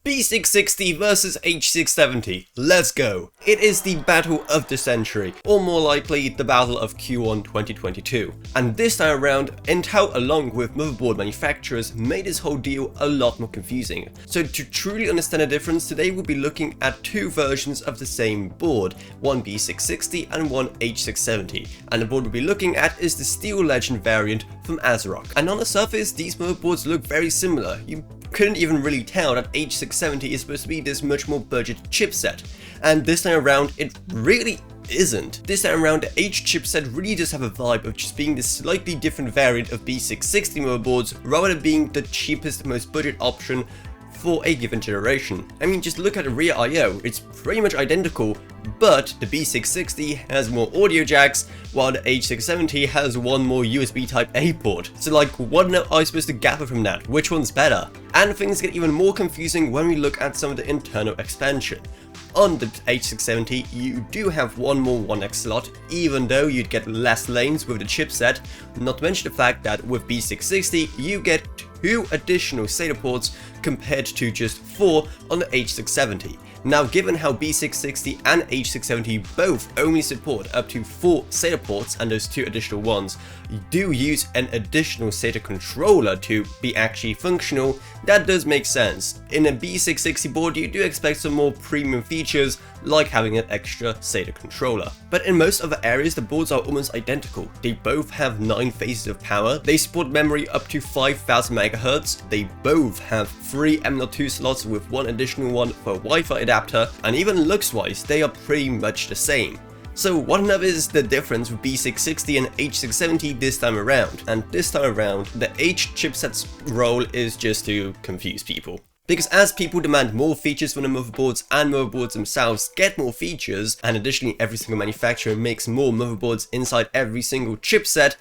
B660 versus H670, let's go! It is the battle of the century, or more likely the battle of Q1 2022. And this time around, Intel along with motherboard manufacturers made this whole deal a lot more confusing. So to truly understand the difference, today we'll be looking at two versions of the same board, one B660 and one H670. And the board we'll be looking at is the Steel Legend variant from ASRock. And on the surface, these motherboards look very similar. You couldn't even really tell that H670 is supposed to be this much more budget chipset, and this time around it really isn't. This time around the H chipset really does have a vibe of just being this slightly different variant of B660 motherboards rather than being the cheapest, most budget option for a given generation. I mean, just look at the rear I/O, it's pretty much identical, but the B660 has more audio jacks, while the H670 has one more USB Type A port. So like, what am I supposed to gather from that? Which one's better? And things get even more confusing when we look at some of the internal expansion. On the H670, you do have one more 1x slot, even though you'd get less lanes with the chipset, not to mention the fact that with B660, you get 2 additional SATA ports compared to just 4 on the H670. Now, given how B660 and H670 both only support up to 4 SATA ports and those 2 additional ones do use an additional SATA controller to be actually functional, that does make sense. In a B660 board, you do expect some more premium features like having an extra SATA controller. But in most other areas, the boards are almost identical. They both have 9 phases of power, they support memory up to 5000 MHz, they both have 3 M.2 slots with 1 additional one for a Wi-Fi adapter, and even looks-wise, they are pretty much the same. So what on earth is the difference with B660 and H670 this time around? And this time around, the H chipset's role is just to confuse people. Because as people demand more features from the motherboards and motherboards themselves get more features, and additionally every single manufacturer makes more motherboards inside every single chipset,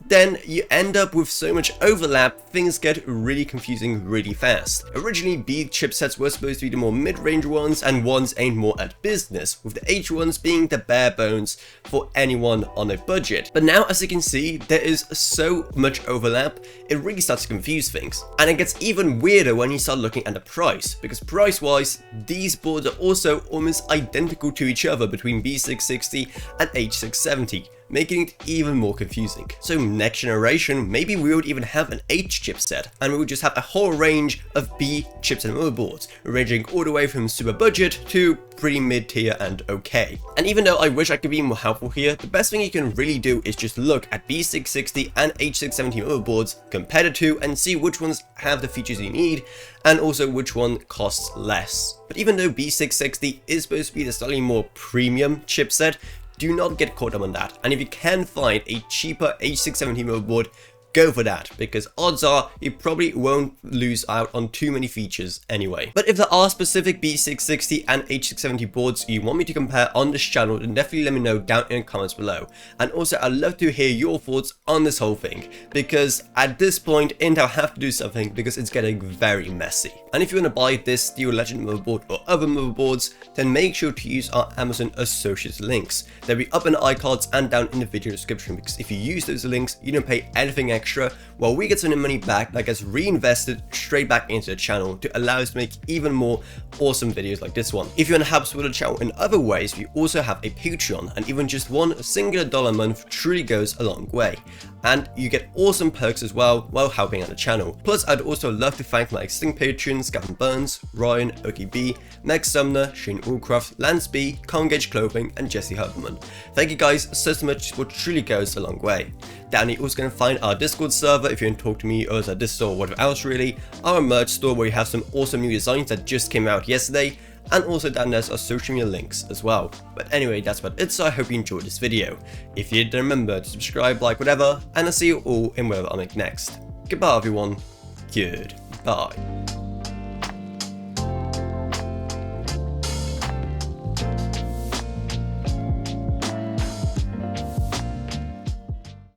then you end up with so much overlap, things get really confusing really fast. Originally, B chipsets were supposed to be the more mid-range ones and ones aimed more at business, with the H ones being the bare bones for anyone on a budget. But now, as you can see, there is so much overlap, it really starts to confuse things. And it gets even weirder when you start looking at the price, because price-wise, these boards are also almost identical to each other between B660 and H670. Making it even more confusing. So next generation, maybe we would even have an H chipset, and we would just have a whole range of B chipset motherboards, ranging all the way from super budget to pretty mid-tier and okay. And even though I wish I could be more helpful here, the best thing you can really do is just look at B660 and H670 motherboards, compare the two, and see which ones have the features you need, and also which one costs less. But even though B660 is supposed to be the slightly more premium chipset, do not get caught up on that, and if you can find a cheaper H670 motherboard, go for that, because odds are you probably won't lose out on too many features anyway. But if there are specific B660 and H670 boards you want me to compare on this channel, then definitely let me know down in the comments below. And also, I'd love to hear your thoughts on this whole thing, because at this point Intel have to do something because it's getting very messy. And if you want to buy this Steel Legend motherboard or other motherboards, then make sure to use our Amazon Associates links. They'll be up in the iCards and down in the video description, because if you use those links, you don't pay anything extra, while we get some of the money back that gets reinvested straight back into the channel to allow us to make even more awesome videos like this one. If you want to help support the channel in other ways, we also have a Patreon, and even just one singular dollar a month truly goes a long way. And you get awesome perks as well while helping out the channel. Plus, I'd also love to thank my existing patrons Gavin Burns, Ryan, Oki B, Meg Sumner, Shane Allcroft, Lance B, Congage Clothing, and Jesse Huberman. Thank you guys so much, support truly goes a long way. Down you're also going to find our Discord server if you want to talk to me, or at this store or whatever else really, our merch store where we have some awesome new designs that just came out yesterday, and also down there's our social media links as well. But anyway, that's about it, so I hope you enjoyed this video. If you did, remember to subscribe, like, whatever, and I'll see you all in whatever I make next. Goodbye everyone, goodbye.